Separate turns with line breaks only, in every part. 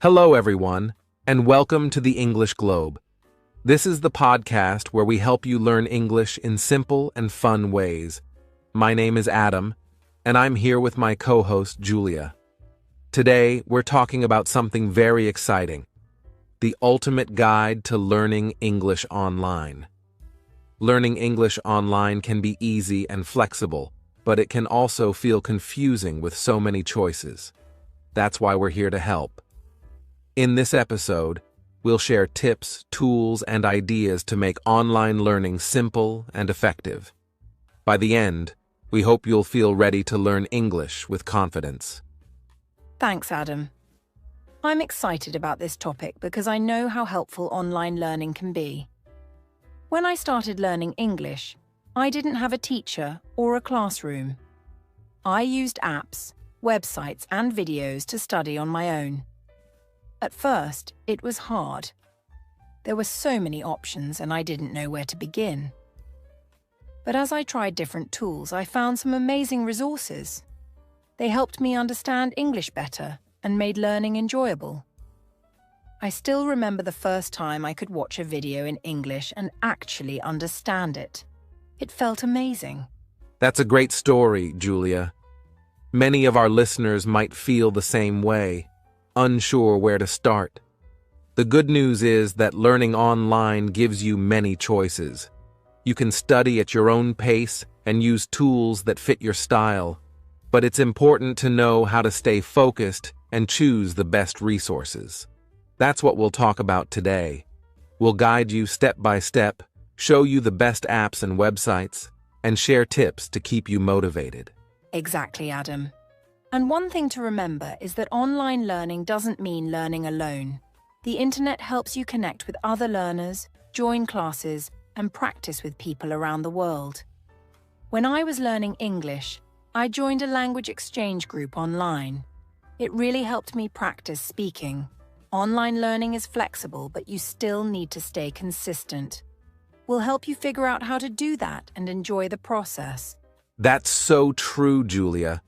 Hello, everyone, and welcome to the English Globe. This is the podcast where we help you learn English in simple and fun ways. My name is Adam, and I'm here with my co-host, Julia. Today, we're talking about something very exciting: the ultimate guide to learning English online. Learning English online can be easy and flexible, but it can also feel confusing with so many choices. That's why we're here to help. In this episode, we'll share tips, tools, and ideas to make online learning simple and effective. By the end, we hope you'll feel ready to learn English with confidence.
Thanks, Adam. I'm excited about this topic because I know how helpful online learning can be. When I started learning English, I didn't have a teacher or a classroom. I used apps, websites, and videos to study on my own. At first, it was hard. There were so many options and I didn't know where to begin. But as I tried different tools, I found some amazing resources. They helped me understand English better and made learning enjoyable. I still remember the first time I could watch a video in English and actually understand it. It felt amazing.
That's a great story, Julia. Many of our listeners might feel the same way, unsure where to start. The good news is that learning online gives you many choices. You can study at your own pace and use tools that fit your style, but it's important to know how to stay focused and choose the best resources. That's what we'll talk about today. We'll guide you step by step, show you the best apps and websites, and share tips to keep you motivated.
Exactly, Adam. And one thing to remember is that online learning doesn't mean learning alone. The internet helps you connect with other learners, join classes, and practice with people around the world. When I was learning English, I joined a language exchange group online. It really helped me practice speaking. Online learning is flexible, but you still need to stay consistent. We'll help you figure out how to do that and enjoy the process.
That's so true, Julia.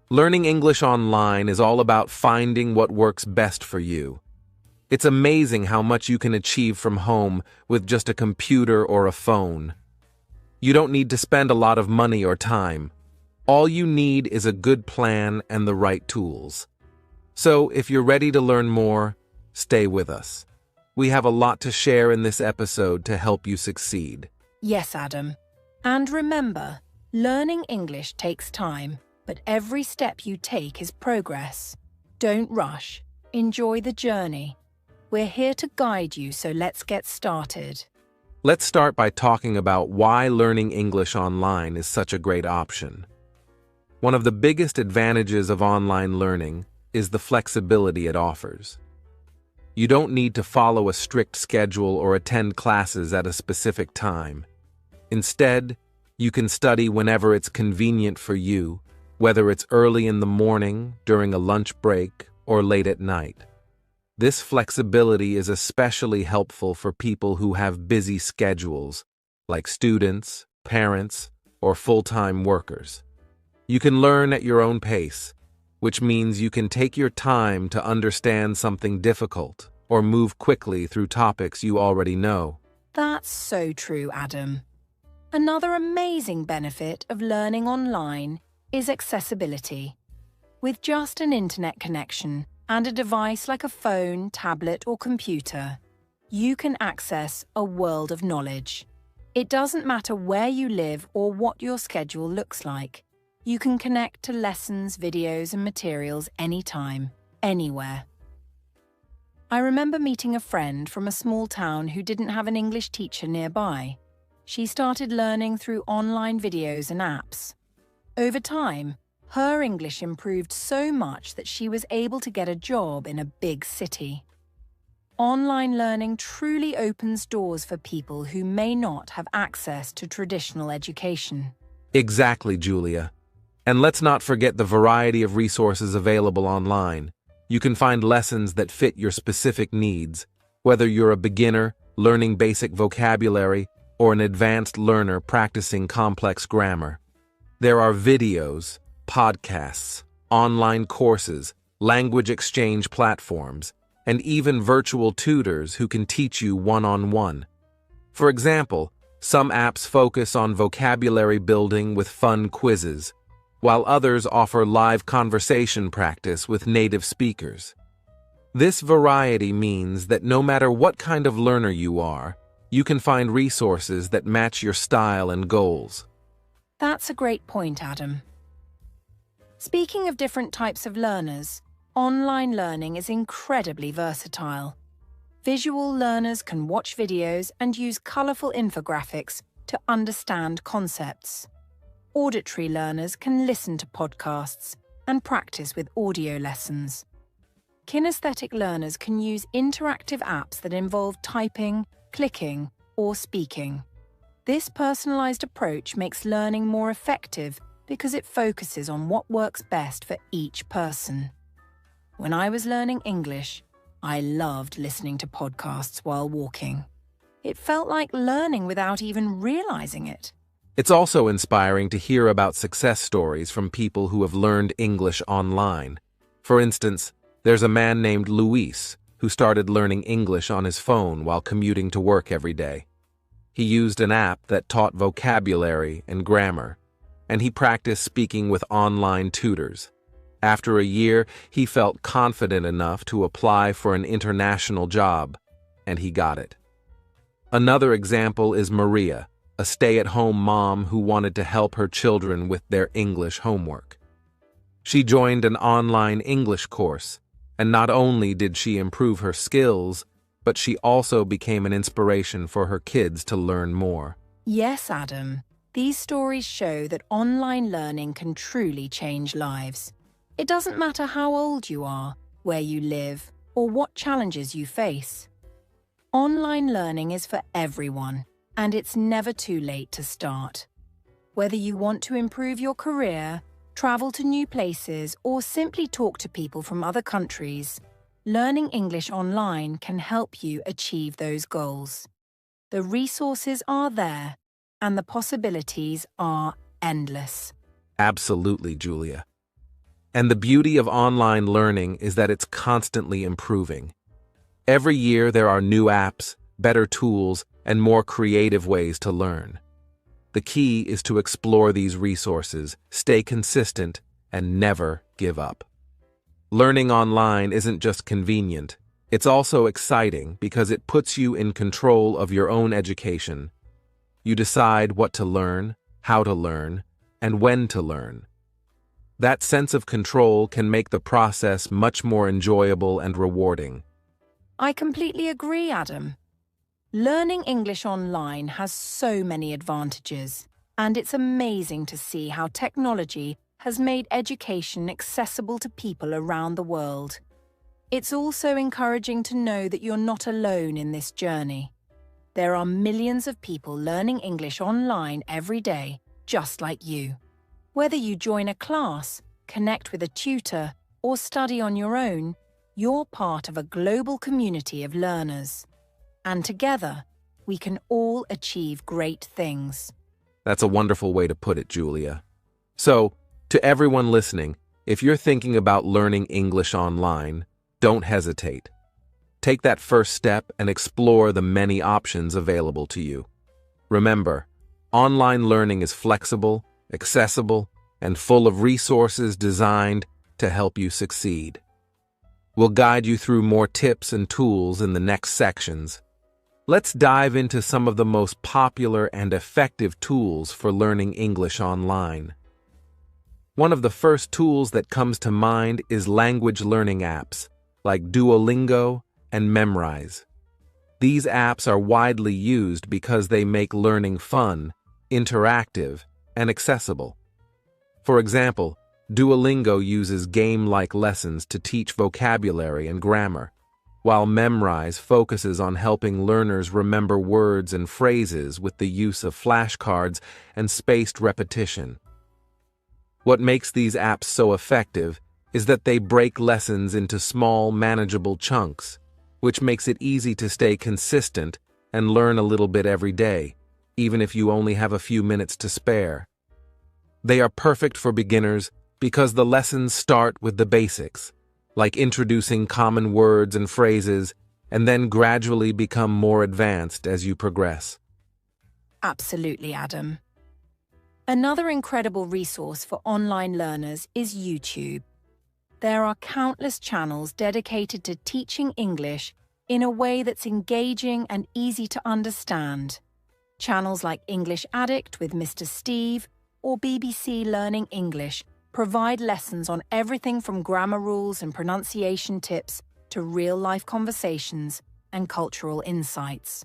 Learning English online is all about finding what works best for you. It's amazing how much you can achieve from home with just a computer or a phone. You don't need to spend a lot of money or time. All you need is a good plan and the right tools. So, if you're ready to learn more, stay with us. We have a lot to share in this episode to help you succeed.
Yes, Adam. And remember, learning English takes time. But every step you take is progress. Don't rush. Enjoy the journey. We're here to guide you, so let's get started.
Let's start by talking about why learning English online is such a great option. One of the biggest advantages of online learning is the flexibility it offers. You don't need to follow a strict schedule or attend classes at a specific time. Instead, you can study whenever it's convenient for you, whether it's early in the morning, during a lunch break, or late at night. This flexibility is especially helpful for people who have busy schedules, like students, parents, or full-time workers. You can learn at your own pace, which means you can take your time to understand something difficult or move quickly through topics you already know.
That's so true, Adam. Another amazing benefit of learning online is accessibility. With just an internet connection and a device like a phone, tablet, or computer, you can access a world of knowledge. It doesn't matter where you live or what your schedule looks like. You can connect to lessons, videos, and materials anytime, anywhere. I remember meeting a friend from a small town who didn't have an English teacher nearby. She started learning through online videos and apps. Over time, her English improved so much that she was able to get a job in a big city. Online learning truly opens doors for people who may not have access to traditional education.
Exactly, Julia. And let's not forget the variety of resources available online. You can find lessons that fit your specific needs, whether you're a beginner learning basic vocabulary or an advanced learner practicing complex grammar. There are videos, podcasts, online courses, language exchange platforms, and even virtual tutors who can teach you one-on-one. For example, some apps focus on vocabulary building with fun quizzes, while others offer live conversation practice with native speakers. This variety means that no matter what kind of learner you are, you can find resources that match your style and goals.
That's a great point, Adam. Speaking of different types of learners, online learning is incredibly versatile. Visual learners can watch videos and use colorful infographics to understand concepts. Auditory learners can listen to podcasts and practice with audio lessons. Kinesthetic learners can use interactive apps that involve typing, clicking, or speaking. This personalized approach makes learning more effective because it focuses on what works best for each person. When I was learning English, I loved listening to podcasts while walking. It felt like learning without even realizing it.
It's also inspiring to hear about success stories from people who have learned English online. For instance, there's a man named Luis who started learning English on his phone while commuting to work every day. He used an app that taught vocabulary and grammar, and he practiced speaking with online tutors. After a year, he felt confident enough to apply for an international job, and he got it. Another example is Maria, a stay-at-home mom who wanted to help her children with their English homework. She joined an online English course, and not only did she improve her skills, but she also became an inspiration for her kids to learn more.
Yes, Adam. These stories show that online learning can truly change lives. It doesn't matter how old you are, where you live, or what challenges you face. Online learning is for everyone, and it's never too late to start. Whether you want to improve your career, travel to new places, or simply talk to people from other countries, learning English online can help you achieve those goals. The resources are there, and the possibilities are endless.
Absolutely, Julia. And the beauty of online learning is that it's constantly improving. Every year there are new apps, better tools, and more creative ways to learn. The key is to explore these resources, stay consistent, and never give up. Learning online isn't just convenient, it's also exciting because it puts you in control of your own education. You decide what to learn, how to learn, and when to learn. That sense of control can make the process much more enjoyable and rewarding.
I completely agree, Adam. Learning English online has so many advantages, and it's amazing to see how technology has made education accessible to people around the world. It's also encouraging to know that you're not alone in this journey. There are millions of people learning English online every day, just like you. Whether you join a class, connect with a tutor, or study on your own, you're part of a global community of learners. And together, we can all achieve great things.
That's a wonderful way to put it, Julia. So, to everyone listening, if you're thinking about learning English online, don't hesitate. Take that first step and explore the many options available to you. Remember, online learning is flexible, accessible, and full of resources designed to help you succeed. We'll guide you through more tips and tools in the next sections. Let's dive into some of the most popular and effective tools for learning English online. One of the first tools that comes to mind is language learning apps like Duolingo and Memrise. These apps are widely used because they make learning fun, interactive, and accessible. For example, Duolingo uses game-like lessons to teach vocabulary and grammar, while Memrise focuses on helping learners remember words and phrases with the use of flashcards and spaced repetition. What makes these apps so effective is that they break lessons into small, manageable chunks, which makes it easy to stay consistent and learn a little bit every day, even if you only have a few minutes to spare. They are perfect for beginners because the lessons start with the basics. like introducing common words and phrases, and then gradually become more advanced as you progress.
Absolutely, Adam. Another incredible resource for online learners is YouTube. There are countless channels dedicated to teaching English in a way that's engaging and easy to understand. Channels like English Addict with Mr. Steve or BBC Learning English provide lessons on everything from grammar rules and pronunciation tips to real-life conversations and cultural insights.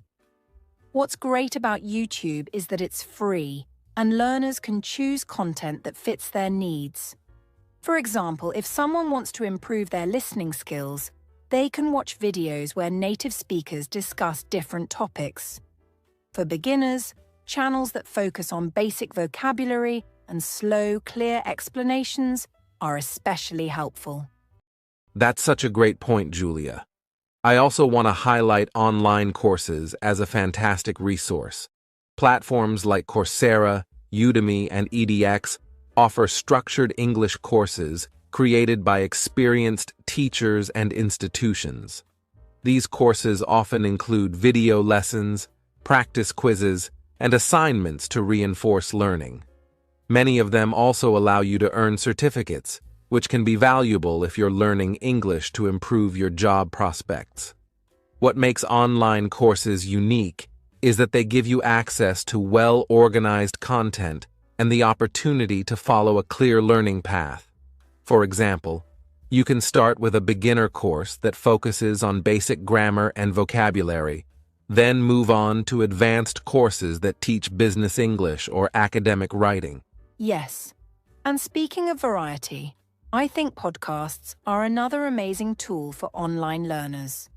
What's great about YouTube is that it's free, and learners can choose content that fits their needs. For example, if someone wants to improve their listening skills, they can watch videos where native speakers discuss different topics. For beginners, channels that focus on basic vocabulary and slow, clear explanations are especially helpful.
That's such a great point, Julia. I also want to highlight online courses as a fantastic resource. Platforms like Coursera, Udemy, and edX offer structured English courses created by experienced teachers and institutions. These courses often include video lessons, practice quizzes, and assignments to reinforce learning. Many of them also allow you to earn certificates, which can be valuable if you're learning English to improve your job prospects. What makes online courses unique is that they give you access to well-organized content and the opportunity to follow a clear learning path. For example, you can start with a beginner course that focuses on basic grammar and vocabulary, then move on to advanced courses that teach business English or academic writing.
Yes, and speaking of variety, I think podcasts are another amazing tool for online learners.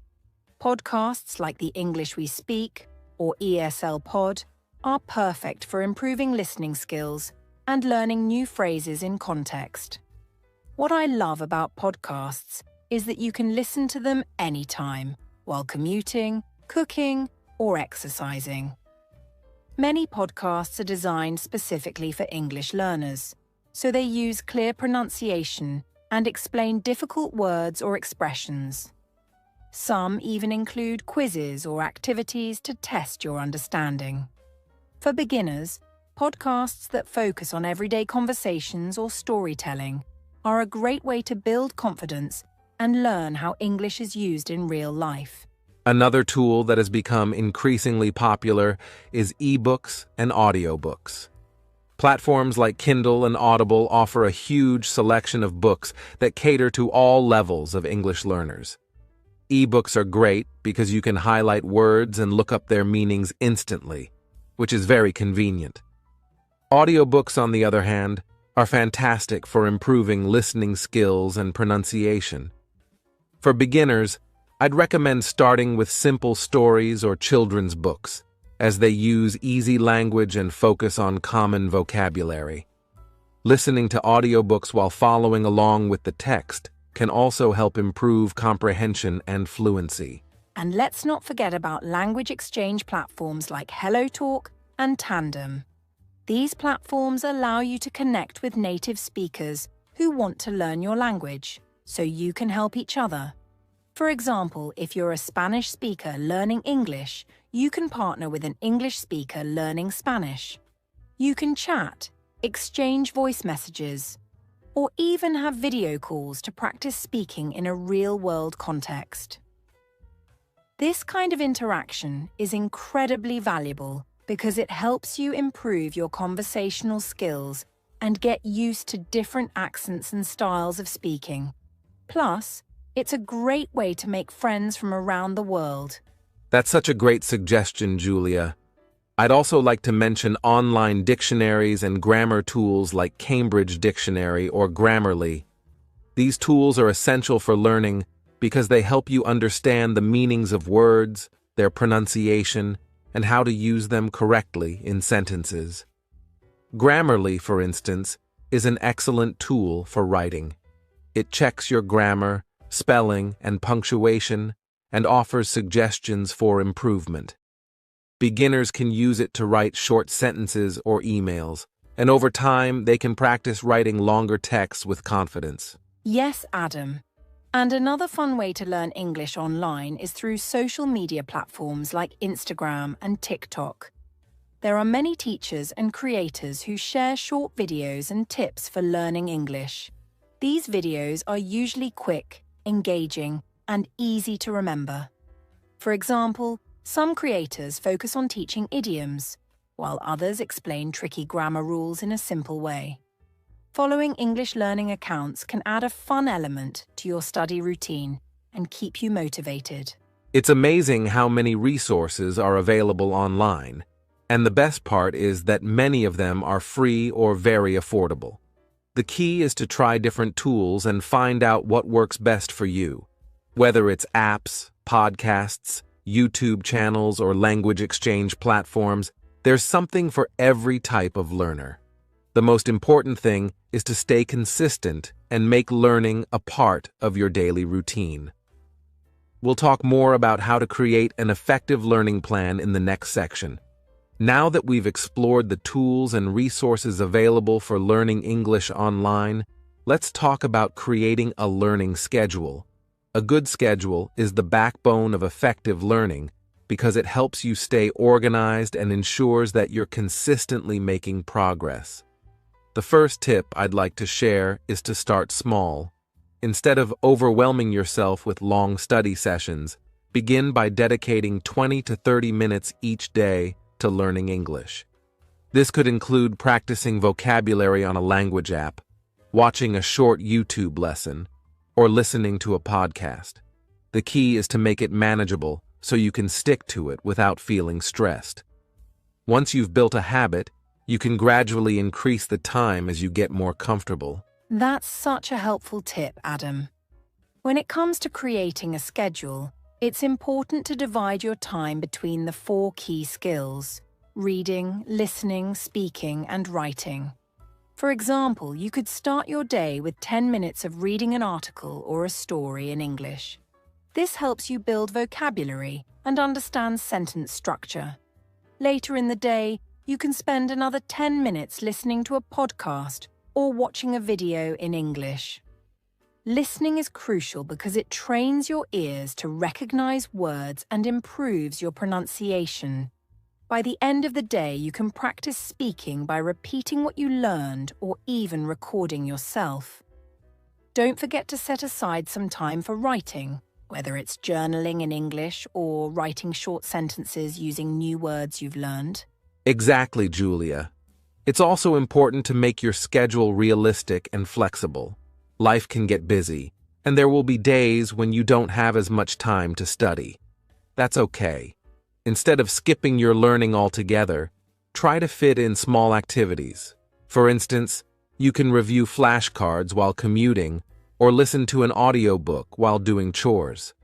Podcasts like The English We Speak or ESL Pod are perfect for improving listening skills and learning new phrases in context. What I love about podcasts is that you can listen to them anytime, while commuting, cooking, or exercising. Many podcasts are designed specifically for English learners, so they use clear pronunciation and explain difficult words or expressions. Some even include quizzes or activities to test your understanding. For beginners, podcasts that focus on everyday conversations or storytelling are a great way to build confidence and learn how English is used in real life.
Another tool that has become increasingly popular is ebooks and audiobooks. Platforms like Kindle and Audible offer a huge selection of books that cater to all levels of English learners. Ebooks are great because you can highlight words and look up their meanings instantly, which is very convenient. Audiobooks, on the other hand, are fantastic for improving listening skills and pronunciation. For beginners, I'd recommend starting with simple stories or children's books, as they use easy language and focus on common vocabulary. Listening to audiobooks while following along with the text can also help improve comprehension and fluency.
And let's not forget about language exchange platforms like HelloTalk and Tandem. These platforms allow you to connect with native speakers who want to learn your language, so you can help each other. For example, if you're a Spanish speaker learning English, you can partner with an English speaker learning Spanish. You can chat, exchange voice messages, or even have video calls to practice speaking in a real-world context. This kind of interaction is incredibly valuable because it helps you improve your conversational skills and get used to different accents and styles of speaking. Plus, it's a great way to make friends from around the world.
That's such a great suggestion, Julia. I'd also like to mention online dictionaries and grammar tools like Cambridge Dictionary or Grammarly. These tools are essential for learning because they help you understand the meanings of words, their pronunciation, and how to use them correctly in sentences. Grammarly, for instance, is an excellent tool for writing. It checks your grammar, spelling, and punctuation, and offers suggestions for improvement. Beginners can use it to write short sentences or emails, and over time they can practice writing longer texts with confidence.
Yes, Adam. And another fun way to learn English online is through social media platforms like Instagram and TikTok. There are many teachers and creators who share short videos and tips for learning English. These videos are usually quick, engaging, and easy to remember. For example, some creators focus on teaching idioms, while others explain tricky grammar rules in a simple way. Following English learning accounts can add a fun element to your study routine and keep you motivated.
It's amazing how many resources are available online, and the best part is that many of them are free or very affordable. The key is to try different tools and find out what works best for you. Whether it's apps, podcasts, YouTube channels, or language exchange platforms, there's something for every type of learner. The most important thing is to stay consistent and make learning a part of your daily routine. We'll talk more about how to create an effective learning plan in the next section. Now that we've explored the tools and resources available for learning English online, let's talk about creating a learning schedule. A good schedule is the backbone of effective learning because it helps you stay organized and ensures that you're consistently making progress. The first tip I'd like to share is to start small. Instead of overwhelming yourself with long study sessions, begin by dedicating 20 to 30 minutes each day to learning English. This could include practicing vocabulary on a language app, watching a short YouTube lesson, or listening to a podcast. The key is to make it manageable so you can stick to it without feeling stressed. Once you've built a habit, you can gradually increase the time as you get more comfortable.
That's such a helpful tip, Adam. When it comes to creating a schedule, it's important to divide your time between the 4 key skills: reading, listening, speaking, and writing. For example, you could start your day with 10 minutes of reading an article or a story in English. This helps you build vocabulary and understand sentence structure. Later in the day, you can spend another 10 minutes listening to a podcast or watching a video in English. Listening is crucial because it trains your ears to recognize words and improves your pronunciation. By the end of the day, you can practice speaking by repeating what you learned or even recording yourself. Don't forget to set aside some time for writing, whether it's journaling in English or writing short sentences using new words you've learned.
Exactly, Julia. It's also important to make your schedule realistic and flexible. Life can get busy, and there will be days when you don't have as much time to study. That's okay. Instead of skipping your learning altogether, try to fit in small activities. For instance, you can review flashcards while commuting or listen to an audiobook while doing chores.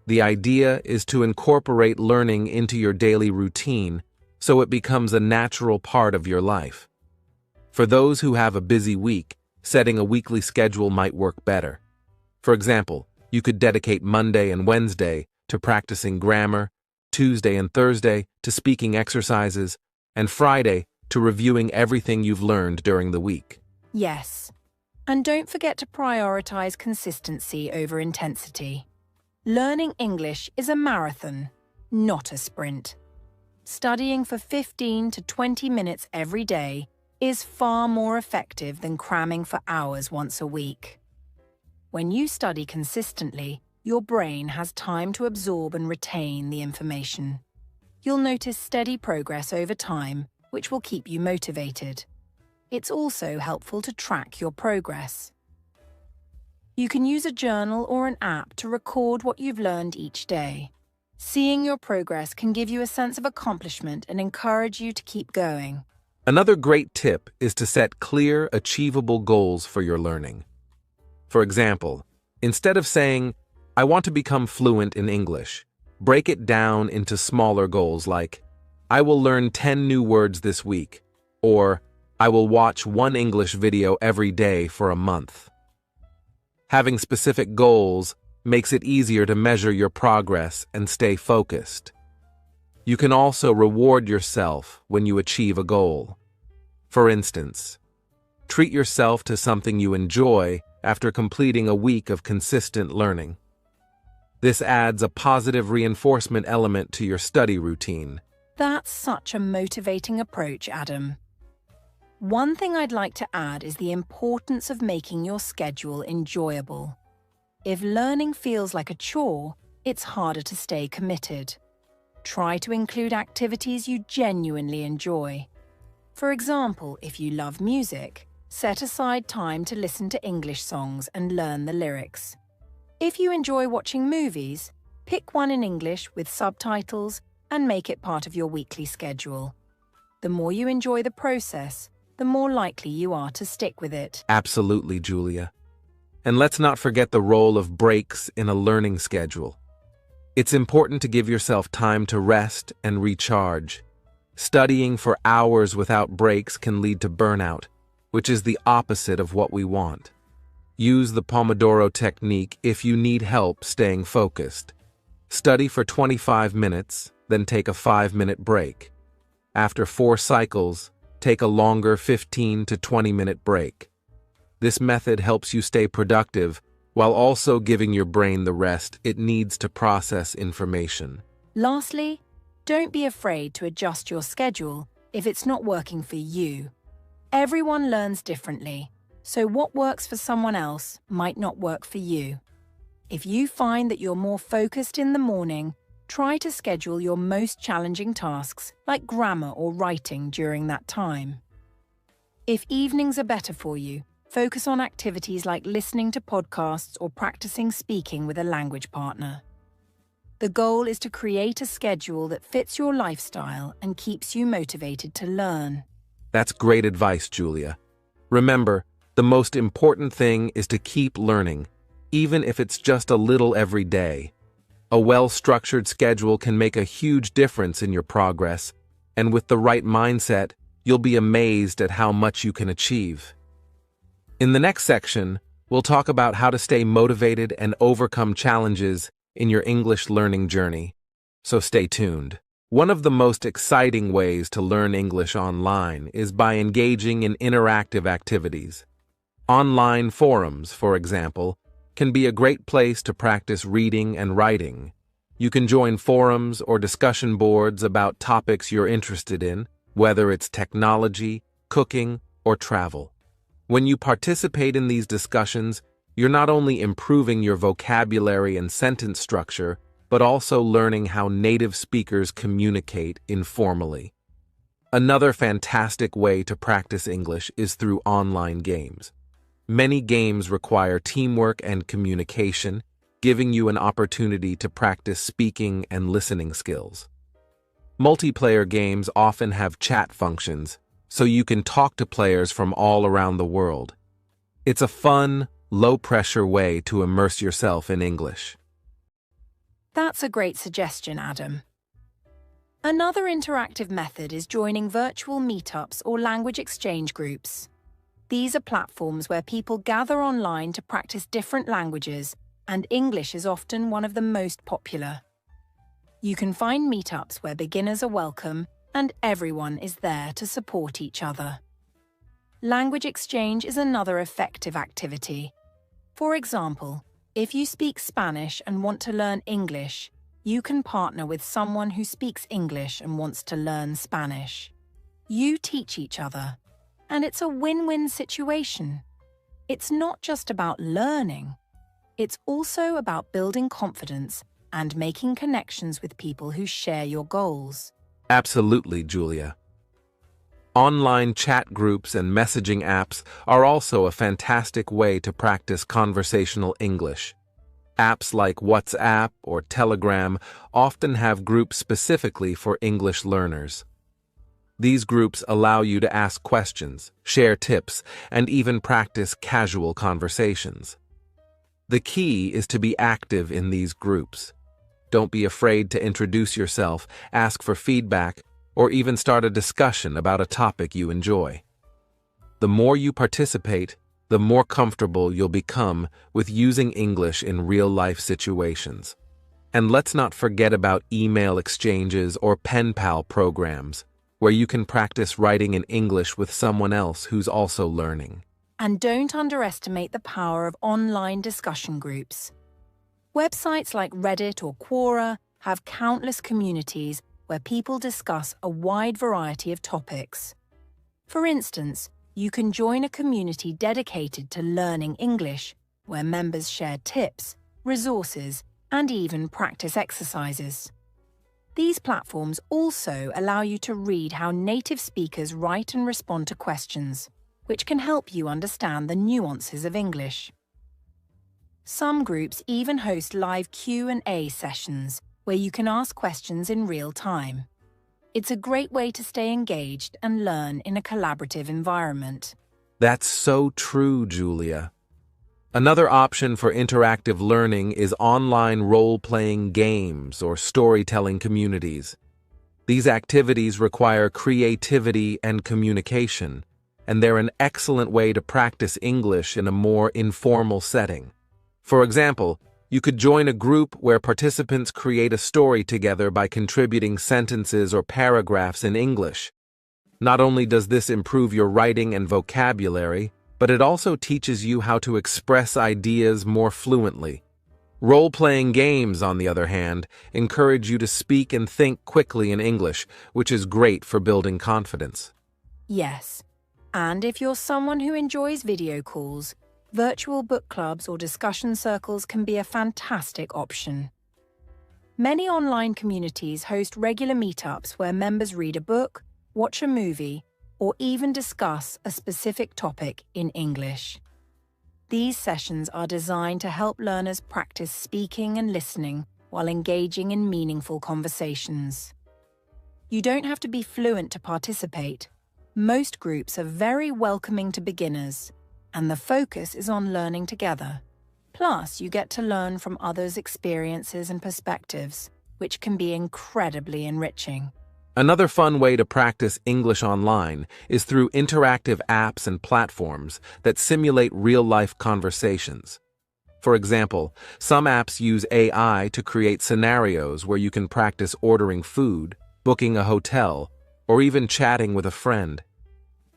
The idea is to incorporate learning into your daily routine so it becomes a natural part of your life. For those who have a busy week, setting a weekly schedule might work better. For example, you could dedicate Monday and Wednesday to practicing grammar, Tuesday and Thursday to speaking exercises, and Friday to reviewing everything you've learned during the week.
Yes. And don't forget to prioritize consistency over intensity. Learning English is a marathon, not a sprint. Studying for 15 to 20 minutes every day is far more effective than cramming for hours once a week. When you study consistently, your brain has time to absorb and retain the information. You'll notice steady progress over time, which will keep you motivated. It's also helpful to track your progress. You can use a journal or an app to record what you've learned each day. Seeing your progress can give you a sense of accomplishment and encourage you to keep going.
Another great tip is to set clear, achievable goals for your learning. For example, instead of saying, "I want to become fluent in English," break it down into smaller goals like, "I will learn 10 new words this week," or "I will watch 1 English video every day for a month." Having specific goals makes it easier to measure your progress and stay focused. You can also reward yourself when you achieve a goal. For instance, treat yourself to something you enjoy after completing a week of consistent learning. This adds a positive reinforcement element to your study routine.
That's such a motivating approach, Adam. One thing I'd like to add is the importance of making your schedule enjoyable. If learning feels like a chore, it's harder to stay committed. Try to include activities you genuinely enjoy. For example, if you love music, set aside time to listen to English songs and learn the lyrics. If you enjoy watching movies, pick one in English with subtitles and make it part of your weekly schedule. The more you enjoy the process, the more likely you are to stick with it.
Absolutely, Julia. And let's not forget the role of breaks in a learning schedule. It's important to give yourself time to rest and recharge. Studying for hours without breaks can lead to burnout, which is the opposite of what we want. Use the Pomodoro technique if you need help staying focused. Study for 25 minutes, then take a 5-minute break. After 4 cycles, take a longer 15 to 20-minute break. This method helps you stay productive while also giving your brain the rest it needs to process information.
Lastly, don't be afraid to adjust your schedule if it's not working for you. Everyone learns differently, so what works for someone else might not work for you. If you find that you're more focused in the morning, try to schedule your most challenging tasks, like grammar or writing, during that time. If evenings are better for you, focus on activities like listening to podcasts or practicing speaking with a language partner. The goal is to create a schedule that fits your lifestyle and keeps you motivated to learn.
That's great advice, Julia. Remember, the most important thing is to keep learning, even if it's just a little every day. A well-structured schedule can make a huge difference in your progress, and with the right mindset, you'll be amazed at how much you can achieve. In the next section, we'll talk about how to stay motivated and overcome challenges in your English learning journey, so stay tuned. One of the most exciting ways to learn English online is by engaging in interactive activities. Online forums, for example, can be a great place to practice reading and writing. You can join forums or discussion boards about topics you're interested in, whether it's technology, cooking, or travel. When you participate in these discussions, you're not only improving your vocabulary and sentence structure, but also learning how native speakers communicate informally. Another fantastic way to practice English is through online games. Many games require teamwork and communication, giving you an opportunity to practice speaking and listening skills. Multiplayer games often have chat functions, so you can talk to players from all around the world. It's a fun, low-pressure way to immerse yourself in English.
That's a great suggestion, Adam. Another interactive method is joining virtual meetups or language exchange groups. These are platforms where people gather online to practice different languages, and English is often one of the most popular. You can find meetups where beginners are welcome and everyone is there to support each other. Language exchange is another effective activity. For example, if you speak Spanish and want to learn English, you can partner with someone who speaks English and wants to learn Spanish. You teach each other, and it's a win-win situation. It's not just about learning. It's also about building confidence and making connections with people who share your goals.
Absolutely, Julia. Online chat groups and messaging apps are also a fantastic way to practice conversational English. Apps like WhatsApp or Telegram often have groups specifically for English learners. These groups allow you to ask questions, share tips, and even practice casual conversations. The key is to be active in these groups. Don't be afraid to introduce yourself, ask for feedback, or even start a discussion about a topic you enjoy. The more you participate, the more comfortable you'll become with using English in real-life situations. And let's not forget about email exchanges or pen pal programs, where you can practice writing in English with someone else who's also learning.
And don't underestimate the power of online discussion groups. Websites like Reddit or Quora have countless communities where people discuss a wide variety of topics. For instance, you can join a community dedicated to learning English, where members share tips, resources, and even practice exercises. These platforms also allow you to read how native speakers write and respond to questions, which can help you understand the nuances of English. Some groups even host live Q&A sessions where you can ask questions in real time. It's a great way to stay engaged and learn in a collaborative environment.
That's so true, Julia. Another option for interactive learning is online role-playing games or storytelling communities. These activities require creativity and communication, and they're an excellent way to practice English in a more informal setting. For example, you could join a group where participants create a story together by contributing sentences or paragraphs in English. Not only does this improve your writing and vocabulary, but it also teaches you how to express ideas more fluently. Role-playing games, on the other hand, encourage you to speak and think quickly in English, which is great for building confidence.
Yes, and if you're someone who enjoys video calls, virtual book clubs or discussion circles can be a fantastic option. Many online communities host regular meetups where members read a book, watch a movie, or even discuss a specific topic in English. These sessions are designed to help learners practice speaking and listening while engaging in meaningful conversations. You don't have to be fluent to participate. Most groups are very welcoming to beginners, and the focus is on learning together. Plus, you get to learn from others' experiences and perspectives, which can be incredibly enriching.
Another fun way to practice English online is through interactive apps and platforms that simulate real-life conversations. For example, some apps use AI to create scenarios where you can practice ordering food, booking a hotel, or even chatting with a friend.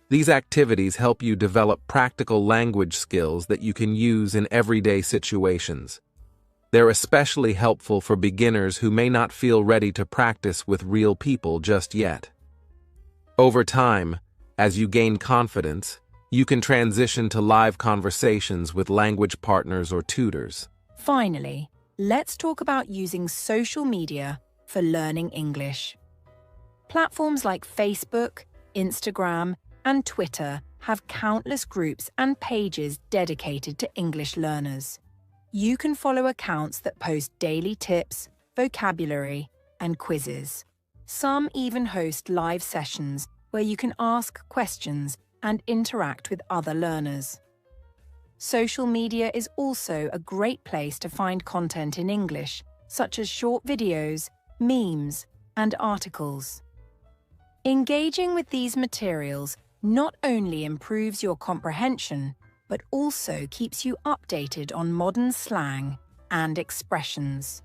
These activities help you develop practical language skills that you can use in everyday situations. They're especially helpful for beginners who may not feel ready to practice with real people just yet. Over time, as you gain confidence, you can transition to live conversations with language partners or tutors.
Finally, let's talk about using social media for learning English. Platforms like Facebook, Instagram, and Twitter have countless groups and pages dedicated to English learners. You can follow accounts that post daily tips, vocabulary, and quizzes. Some even host live sessions where you can ask questions and interact with other learners. Social media is also a great place to find content in English, such as short videos, memes, and articles. Engaging with these materials not only improves your comprehension, but also keeps you updated on modern slang and expressions.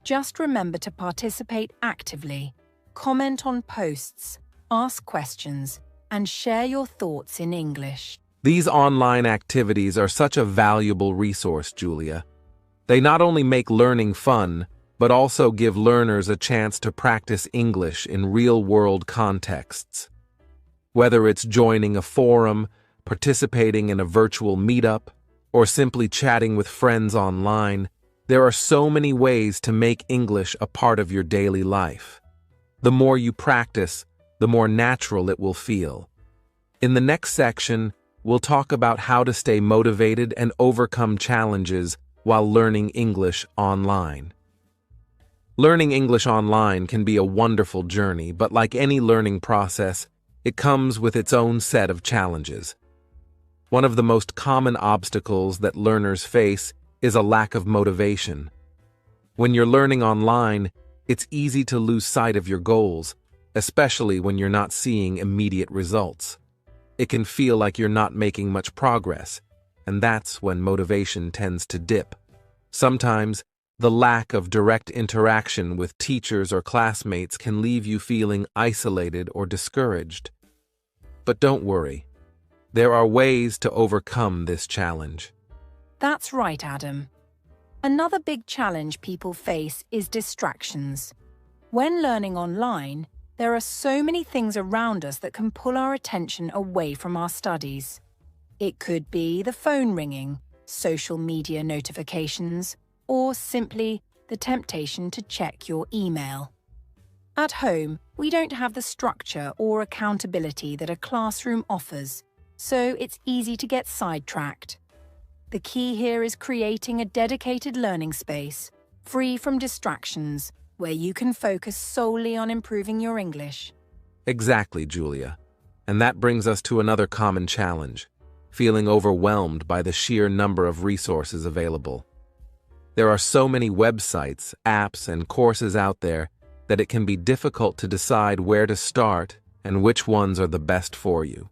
Just remember to participate actively, comment on posts, ask questions, and share your thoughts in English.
These online activities are such a valuable resource, Julia. They not only make learning fun, but also give learners a chance to practice English in real-world contexts. Whether it's joining a forum, participating in a virtual meetup, or simply chatting with friends online, there are so many ways to make English a part of your daily life. The more you practice, the more natural it will feel. In the next section, we'll talk about how to stay motivated and overcome challenges while learning English online. Learning English online can be a wonderful journey, but like any learning process, it comes with its own set of challenges. One of the most common obstacles that learners face is a lack of motivation. When you're learning online, it's easy to lose sight of your goals, especially when you're not seeing immediate results. It can feel like you're not making much progress, and that's when motivation tends to dip. Sometimes, the lack of direct interaction with teachers or classmates can leave you feeling isolated or discouraged. But don't worry. There are ways to overcome this challenge.
That's right, Adam. Another big challenge people face is distractions. When learning online, there are so many things around us that can pull our attention away from our studies. It could be the phone ringing, social media notifications, or simply the temptation to check your email. At home, we don't have the structure or accountability that a classroom offers, so it's easy to get sidetracked. The key here is creating a dedicated learning space, free from distractions, where you can focus solely on improving your English.
Exactly, Julia. And that brings us to another common challenge, feeling overwhelmed by the sheer number of resources available. There are so many websites, apps, and courses out there that it can be difficult to decide where to start and which ones are the best for you.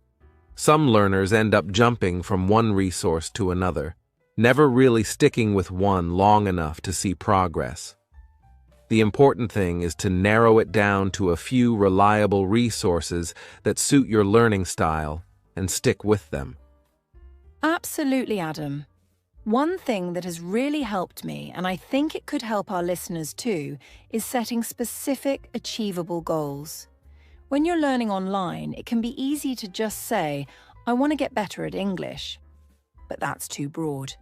Some learners end up jumping from one resource to another, never really sticking with one long enough to see progress. The important thing is to narrow it down to a few reliable resources that suit your learning style and stick with them.
Absolutely, Adam. One thing that has really helped me, and I think it could help our listeners too, is setting specific, achievable goals. When you're learning online, it can be easy to just say, "I want to get better at English." But that's too broad.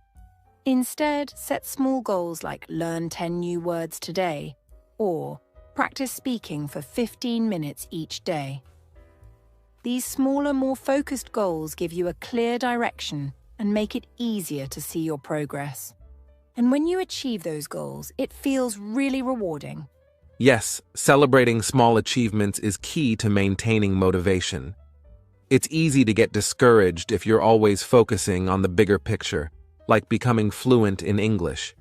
Instead, set small goals like learn 10 new words today, or practice speaking for 15 minutes each day. These smaller, more focused goals give you a clear direction and make it easier to see your progress. And when you achieve those goals, it feels really rewarding.
Yes, celebrating small achievements is key to maintaining motivation. It's easy to get discouraged if you're always focusing on the bigger picture, like becoming fluent in English.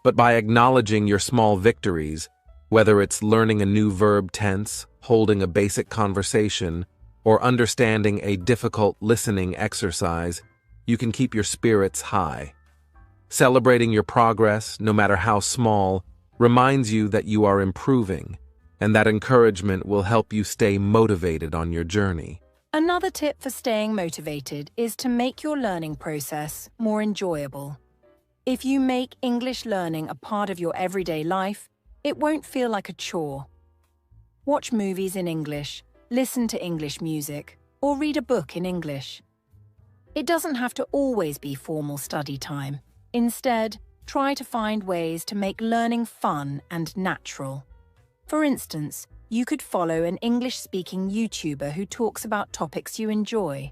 But by acknowledging your small victories, whether it's learning a new verb tense, holding a basic conversation, or understanding a difficult listening exercise, you can keep your spirits high. Celebrating your progress, no matter how small, reminds you that you are improving, and that encouragement will help you stay motivated on your journey.
Another tip for staying motivated is to make your learning process more enjoyable. If you make English learning a part of your everyday life, it won't feel like a chore. Watch movies in English, listen to English music, or read a book in English. It doesn't have to always be formal study time. Instead, try to find ways to make learning fun and natural. For instance, you could follow an English-speaking YouTuber who talks about topics you enjoy.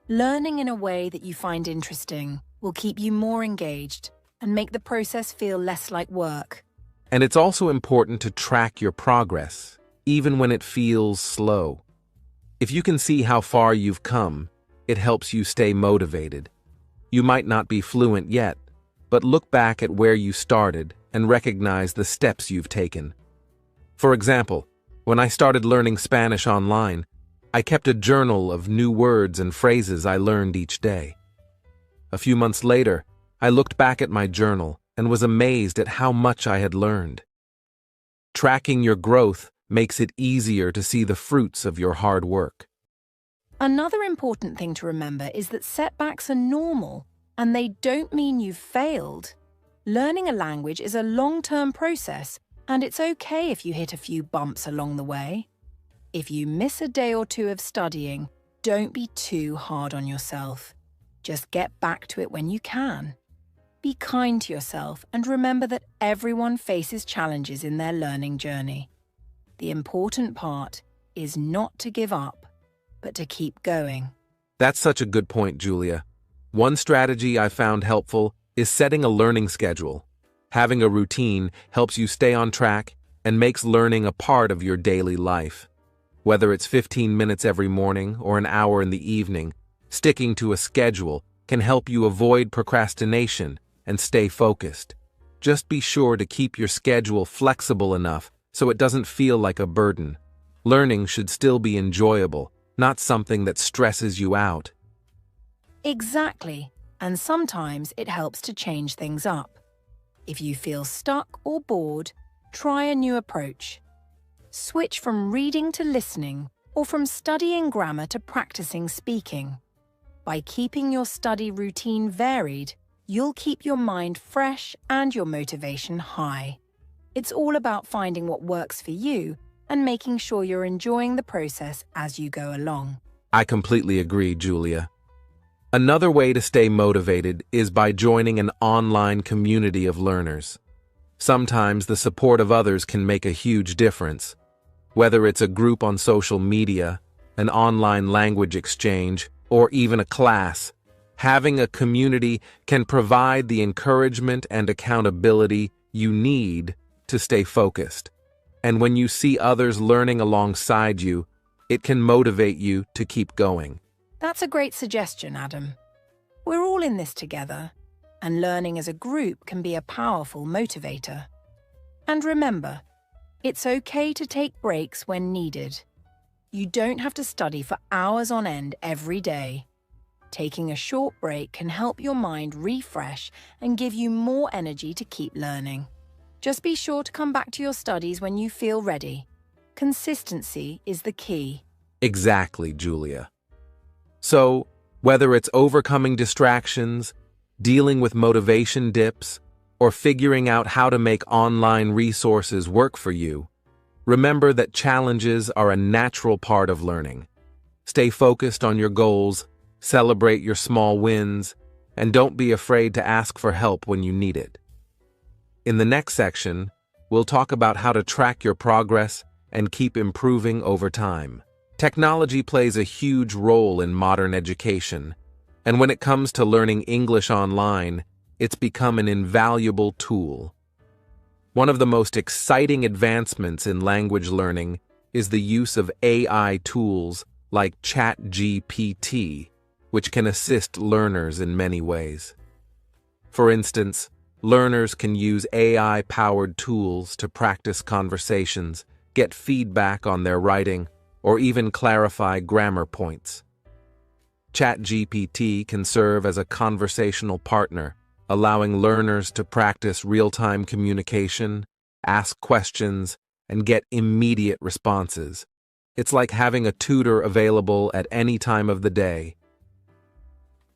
Learning in a way that you find interesting will keep you more engaged and make the process feel less like work.
And it's also important to track your progress, even when it feels slow. If you can see how far you've come, it helps you stay motivated. You might not be fluent yet, but look back at where you started and recognize the steps you've taken. For example, when I started learning Spanish online, I kept a journal of new words and phrases I learned each day. A few months later, I looked back at my journal and was amazed at how much I had learned. Tracking your growth makes it easier to see the fruits of your hard work.
Another important thing to remember is that setbacks are normal, and they don't mean you've failed. Learning a language is a long-term process, and it's okay if you hit a few bumps along the way. If you miss a day or two of studying, don't be too hard on yourself. Just get back to it when you can. Be kind to yourself and remember that everyone faces challenges in their learning journey. The important part is not to give up, but to keep going.
That's such a good point, Julia. One strategy I found helpful is setting a learning schedule. Having a routine helps you stay on track and makes learning a part of your daily life. Whether it's 15 minutes every morning or an hour in the evening, sticking to a schedule can help you avoid procrastination and stay focused. Just be sure to keep your schedule flexible enough so it doesn't feel like a burden. Learning should still be enjoyable, not something that stresses you out.
Exactly, and sometimes it helps to change things up. If you feel stuck or bored, try a new approach. Switch from reading to listening, or from studying grammar to practicing speaking. By keeping your study routine varied, you'll keep your mind fresh and your motivation high. It's all about finding what works for you and making sure you're enjoying the process as you go along.
I completely agree, Julia. Another way to stay motivated is by joining an online community of learners. Sometimes the support of others can make a huge difference. Whether it's a group on social media, an online language exchange, or even a class, having a community can provide the encouragement and accountability you need to stay focused. And when you see others learning alongside you, it can motivate you to keep going.
That's a great suggestion, Adam. We're all in this together, and learning as a group can be a powerful motivator. And remember, it's okay to take breaks when needed. You don't have to study for hours on end every day. Taking a short break can help your mind refresh and give you more energy to keep learning. Just be sure to come back to your studies when you feel ready. Consistency is the key.
Exactly, Julia. So, whether it's overcoming distractions, dealing with motivation dips, or figuring out how to make online resources work for you, remember that challenges are a natural part of learning. Stay focused on your goals, celebrate your small wins, and don't be afraid to ask for help when you need it. In the next section, we'll talk about how to track your progress and keep improving over time. Technology plays a huge role in modern education, and when it comes to learning English online, it's become an invaluable tool. One of the most exciting advancements in language learning is the use of AI tools like ChatGPT, which can assist learners in many ways. For instance, learners can use AI-powered tools to practice conversations, get feedback on their writing, or even clarify grammar points. ChatGPT can serve as a conversational partner, allowing learners to practice real-time communication, ask questions, and get immediate responses. It's like having a tutor available at any time of the day.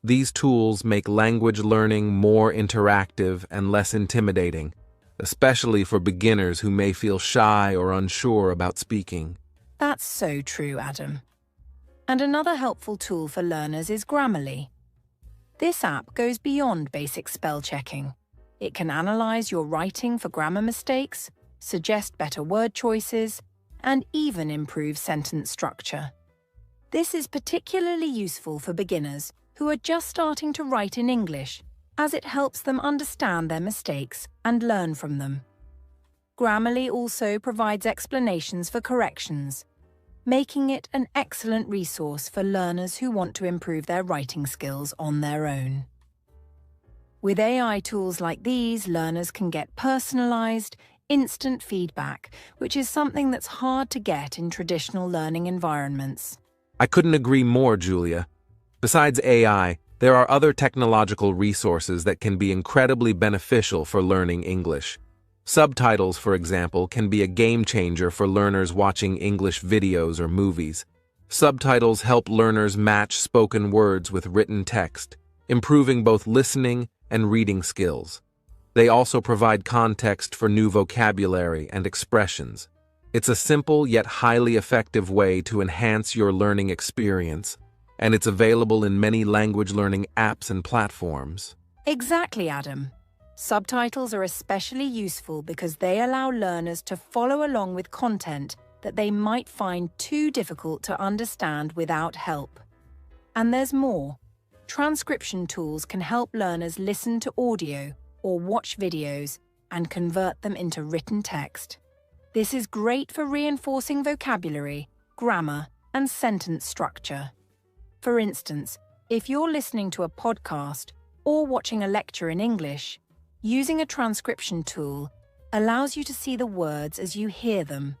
These tools make language learning more interactive and less intimidating, especially for beginners who may feel shy or unsure about speaking.
That's so true, Adam. And another helpful tool for learners is Grammarly. This app goes beyond basic spell checking. It can analyze your writing for grammar mistakes, suggest better word choices, and even improve sentence structure. This is particularly useful for beginners who are just starting to write in English, as it helps them understand their mistakes and learn from them. Grammarly also provides explanations for corrections, making it an excellent resource for learners who want to improve their writing skills on their own. With AI tools like these, learners can get personalized, instant feedback, which is something that's hard to get in traditional learning environments.
I couldn't agree more, Julia. Besides AI, there are other technological resources that can be incredibly beneficial for learning English. Subtitles, for example, can be a game changer for learners watching English videos or movies. Subtitles help learners match spoken words with written text, improving both listening and reading skills. They also provide context for new vocabulary and expressions. It's a simple yet highly effective way to enhance your learning experience, and it's available in many language learning apps and platforms.
Exactly, Adam. Subtitles are especially useful because they allow learners to follow along with content that they might find too difficult to understand without help. And there's more. Transcription tools can help learners listen to audio or watch videos and convert them into written text. This is great for reinforcing vocabulary, grammar, and sentence structure. For instance, if you're listening to a podcast or watching a lecture in English, using a transcription tool allows you to see the words as you hear them,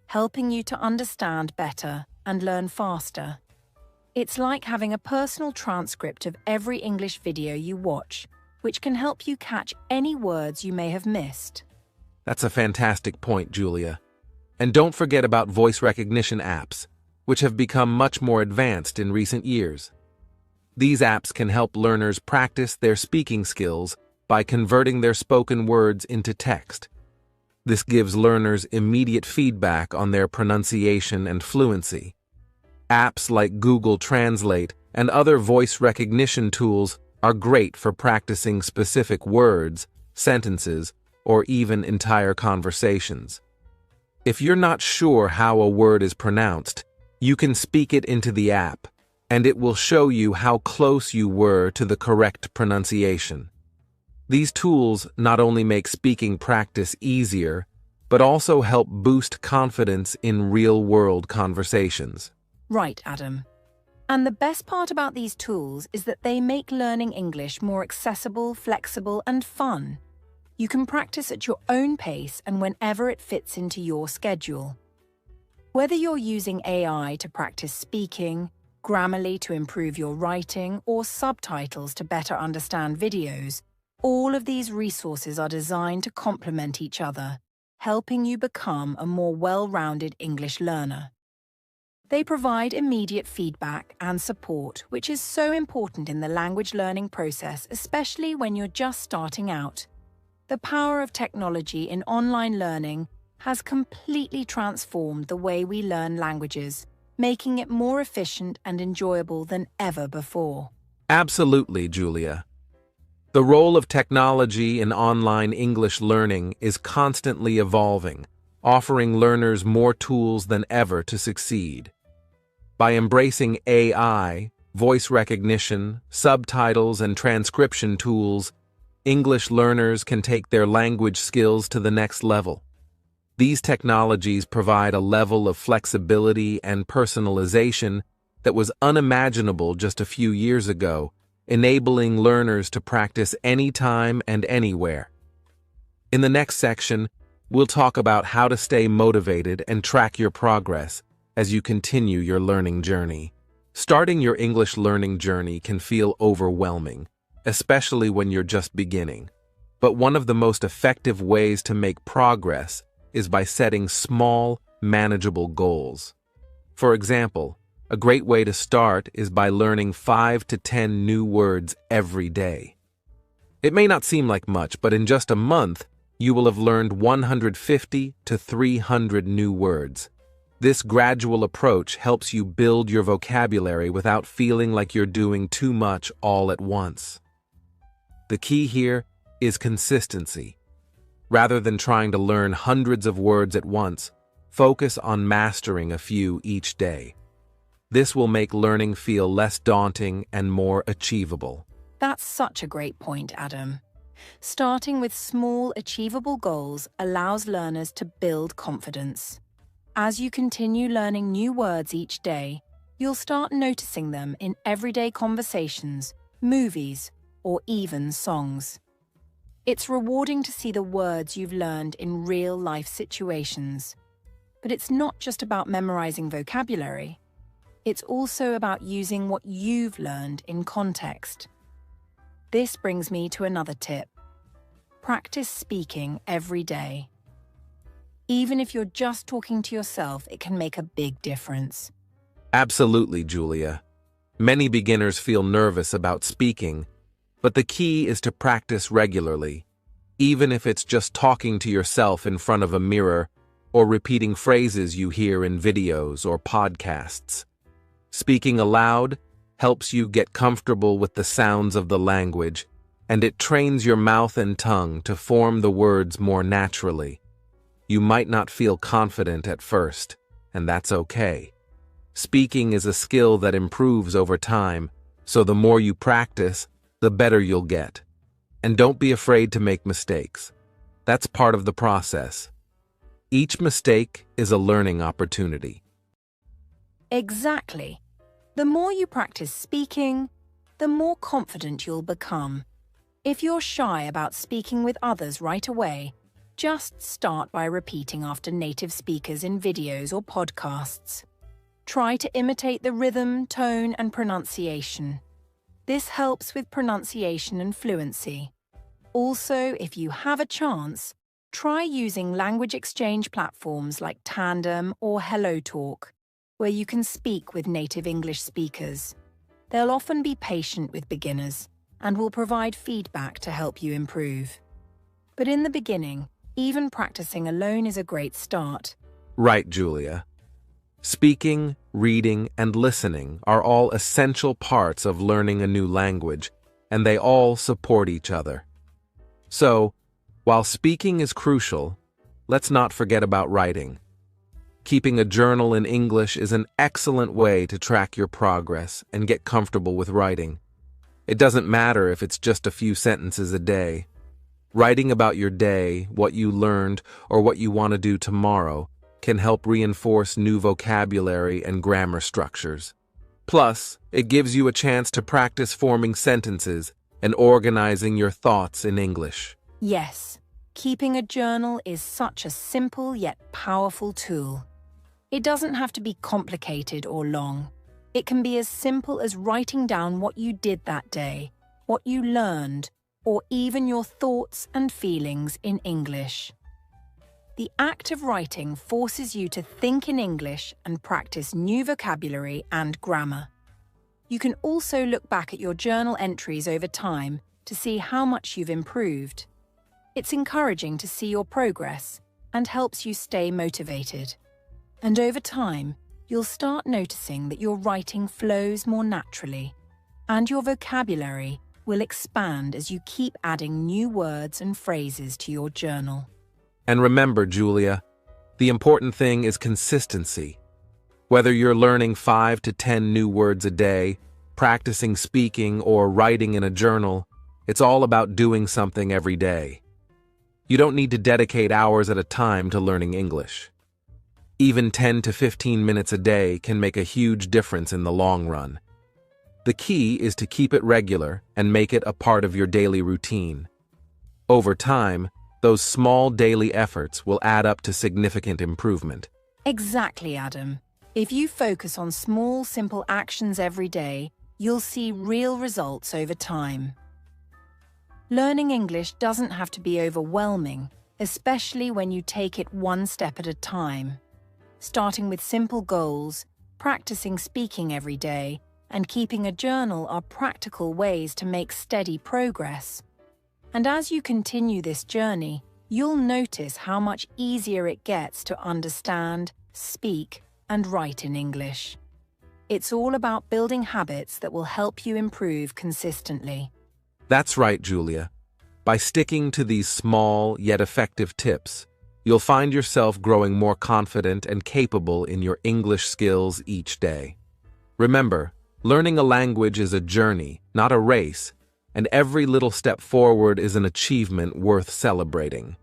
helping you to understand better and learn faster. It's like having a personal transcript of every English video you watch, which can help you catch any words you may have missed.
That's a fantastic point, Julia. And don't forget about voice recognition apps, which have become much more advanced in recent years. These apps can help learners practice their speaking skills by converting their spoken words into text. This gives learners immediate feedback on their pronunciation and fluency. Apps like Google Translate and other voice recognition tools are great for practicing specific words, sentences, or even entire conversations. If you're not sure how a word is pronounced, you can speak it into the app, and it will show you how close you were to the correct pronunciation. These tools not only make speaking practice easier, but also help boost confidence in real-world conversations.
Right, Adam. And the best part about these tools is that they make learning English more accessible, flexible, and fun. You can practice at your own pace and whenever it fits into your schedule. Whether you're using AI to practice speaking, Grammarly to improve your writing, or subtitles to better understand videos, all of these resources are designed to complement each other, helping you become a more well-rounded English learner. They provide immediate feedback and support, which is so important in the language learning process, especially when you're just starting out. The power of technology in online learning has completely transformed the way we learn languages, making it more efficient and enjoyable than ever before.
Absolutely, Julia. The role of technology in online English learning is constantly evolving, offering learners more tools than ever to succeed. By embracing AI, voice recognition, subtitles, and transcription tools, English learners can take their language skills to the next level. These technologies provide a level of flexibility and personalization that was unimaginable just a few years ago, enabling learners to practice anytime and anywhere. In the next section, we'll talk about how to stay motivated and track your progress as you continue your learning journey. Starting your English learning journey can feel overwhelming, especially when you're just beginning. But one of the most effective ways to make progress is by setting small, manageable goals. For example, a great way to start is by learning 5 to 10 new words every day. It may not seem like much, but in just a month, you will have learned 150 to 300 new words. This gradual approach helps you build your vocabulary without feeling like you're doing too much all at once. The key here is consistency. Rather than trying to learn hundreds of words at once, focus on mastering a few each day. This will make learning feel less daunting and more achievable.
That's such a great point, Adam. Starting with small, achievable goals allows learners to build confidence. As you continue learning new words each day, you'll start noticing them in everyday conversations, movies, or even songs. It's rewarding to see the words you've learned in real-life situations. But it's not just about memorizing vocabulary. It's also about using what you've learned in context. This brings me to another tip. Practice speaking every day. Even if you're just talking to yourself, it can make a big difference.
Absolutely, Julia. Many beginners feel nervous about speaking, but the key is to practice regularly, even if it's just talking to yourself in front of a mirror or repeating phrases you hear in videos or podcasts. Speaking aloud helps you get comfortable with the sounds of the language, and it trains your mouth and tongue to form the words more naturally. You might not feel confident at first, and that's okay. Speaking is a skill that improves over time, so the more you practice, the better you'll get. And don't be afraid to make mistakes. That's part of the process. Each mistake is a learning opportunity.
Exactly. The more you practice speaking, the more confident you'll become. If you're shy about speaking with others right away, just start by repeating after native speakers in videos or podcasts. Try to imitate the rhythm, tone, and pronunciation. This helps with pronunciation and fluency. Also, if you have a chance, try using language exchange platforms like Tandem or HelloTalk, where you can speak with native English speakers. They'll often be patient with beginners and will provide feedback to help you improve. But in the beginning, even practicing alone is a great start.
Right, Julia. Speaking, reading, and listening are all essential parts of learning a new language, and they all support each other. So, while speaking is crucial, let's not forget about writing. Keeping a journal in English is an excellent way to track your progress and get comfortable with writing. It doesn't matter if it's just a few sentences a day. Writing about your day, what you learned, or what you want to do tomorrow can help reinforce new vocabulary and grammar structures. Plus, it gives you a chance to practice forming sentences and organizing your thoughts in English.
Yes, keeping a journal is such a simple yet powerful tool. It doesn't have to be complicated or long. It can be as simple as writing down what you did that day, what you learned, or even your thoughts and feelings in English. The act of writing forces you to think in English and practice new vocabulary and grammar. You can also look back at your journal entries over time to see how much you've improved. It's encouraging to see your progress and helps you stay motivated. And over time, you'll start noticing that your writing flows more naturally, and your vocabulary will expand as you keep adding new words and phrases to your journal.
And remember, Julia, the important thing is consistency. Whether you're learning 5 to 10 new words a day, practicing speaking, or writing in a journal, it's all about doing something every day. You don't need to dedicate hours at a time to learning English. Even 10 to 15 minutes a day can make a huge difference in the long run. The key is to keep it regular and make it a part of your daily routine. Over time, those small daily efforts will add up to significant improvement.
Exactly, Adam. If you focus on small, simple actions every day, you'll see real results over time. Learning English doesn't have to be overwhelming, especially when you take it one step at a time. Starting with simple goals, practicing speaking every day, and keeping a journal are practical ways to make steady progress. And as you continue this journey, you'll notice how much easier it gets to understand, speak, and write in English. It's all about building habits that will help you improve consistently.
That's right, Julia. By sticking to these small yet effective tips, you'll find yourself growing more confident and capable in your English skills each day. Remember, learning a language is a journey, not a race, and every little step forward is an achievement worth celebrating.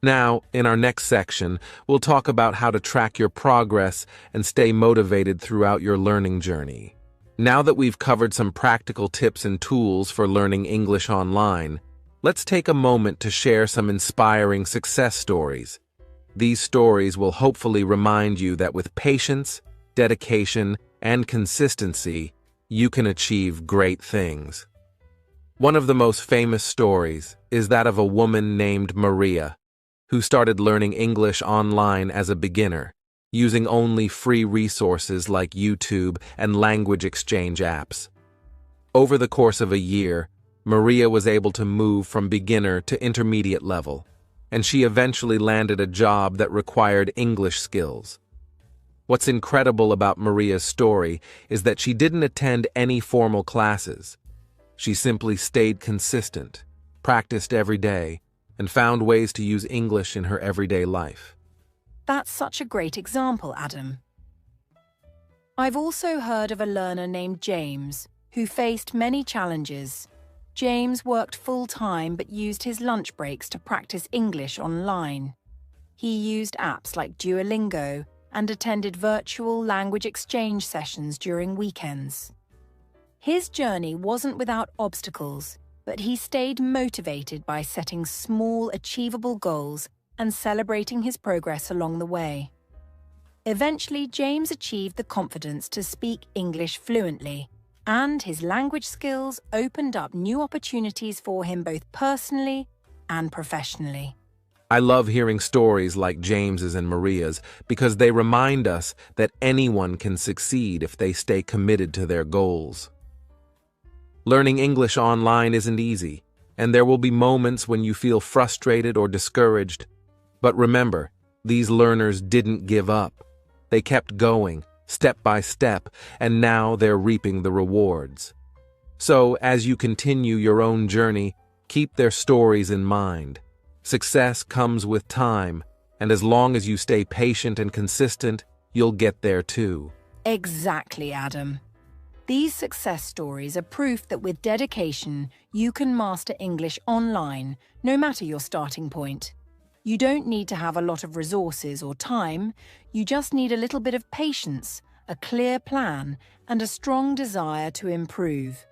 Now, in our next section, we'll talk about how to track your progress and stay motivated throughout your learning journey. Now that we've covered some practical tips and tools for learning English online, let's take a moment to share some inspiring success stories. These stories will hopefully remind you that with patience, dedication, and consistency, you can achieve great things. One of the most famous stories is that of a woman named Maria, who started learning English online as a beginner, using only free resources like YouTube and language exchange apps. Over the course of a year, Maria was able to move from beginner to intermediate level, and she eventually landed a job that required English skills. What's incredible about Maria's story is that she didn't attend any formal classes. She simply stayed consistent, practiced every day, and found ways to use English in her everyday life.
That's such a great example, Adam. I've also heard of a learner named James, who faced many challenges. James worked full-time but used his lunch breaks to practice English online. He used apps like Duolingo and attended virtual language exchange sessions during weekends. His journey wasn't without obstacles, but he stayed motivated by setting small, achievable goals and celebrating his progress along the way. Eventually, James achieved the confidence to speak English fluently, and his language skills opened up new opportunities for him both personally and professionally.
I love hearing stories like James's and Maria's because they remind us that anyone can succeed if they stay committed to their goals. Learning English online isn't easy, and there will be moments when you feel frustrated or discouraged. But remember, these learners didn't give up. They kept going, step by step, and now they're reaping the rewards. So, as you continue your own journey, keep their stories in mind. Success comes with time, and as long as you stay patient and consistent, you'll get there too.
Exactly, Adam. These success stories are proof that with dedication, you can master English online, no matter your starting point. You don't need to have a lot of resources or time, you just need a little bit of patience, a clear plan, and a strong desire to improve.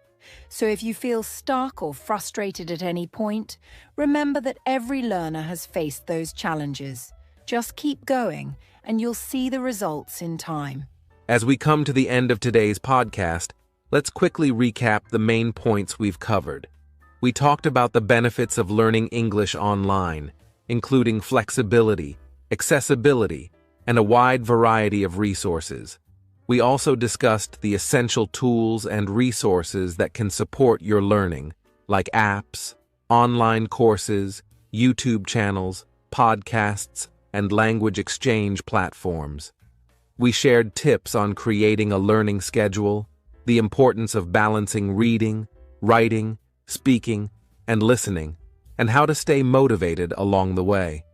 So if you feel stuck or frustrated at any point, remember that every learner has faced those challenges. Just keep going, and you'll see the results in time.
As we come to the end of today's podcast, let's quickly recap the main points we've covered. We talked about the benefits of learning English online, including flexibility, accessibility, and a wide variety of resources. We also discussed the essential tools and resources that can support your learning, like apps, online courses, YouTube channels, podcasts, and language exchange platforms. We shared tips on creating a learning schedule, the importance of balancing reading, writing, speaking, and listening, and how to stay motivated along the way.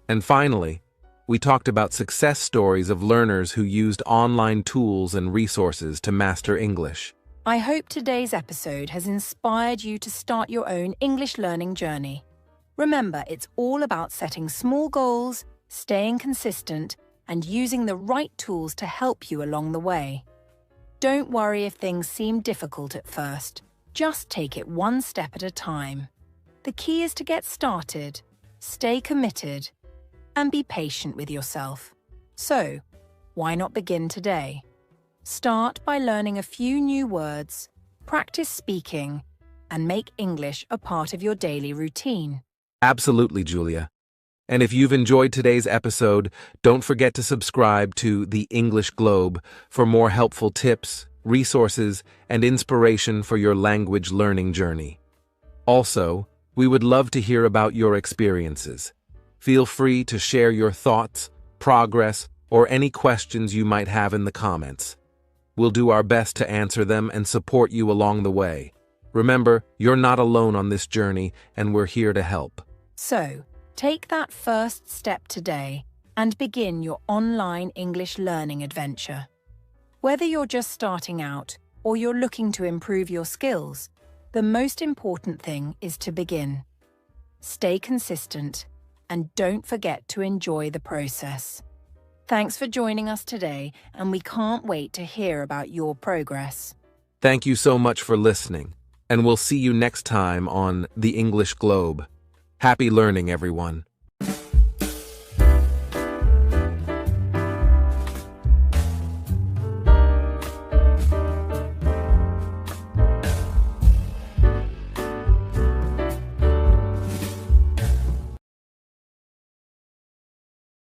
And finally, we talked about success stories of learners who used online tools and resources to master English.
I hope today's episode has inspired you to start your own English learning journey. Remember, it's all about setting small goals, staying consistent, and using the right tools to help you along the way. Don't worry if things seem difficult at first. Just take it one step at a time. The key is to get started, stay committed, and be patient with yourself. So, why not begin today? Start by learning a few new words, practice speaking, and make English a part of your daily routine.
Absolutely, Julia. And if you've enjoyed today's episode, don't forget to subscribe to The English Globe for more helpful tips, resources, and inspiration for your language learning journey. Also, we would love to hear about your experiences. Feel free to share your thoughts, progress, or any questions you might have in the comments. We'll do our best to answer them and support you along the way. Remember, you're not alone on this journey, and we're here to help.
So, take that first step today and begin your online English learning adventure. Whether you're just starting out or you're looking to improve your skills, the most important thing is to begin. Stay consistent and don't forget to enjoy the process. Thanks for joining us today, and we can't wait to hear about your progress.
Thank you so much for listening, and we'll see you next time on The English Globe. Happy learning, everyone.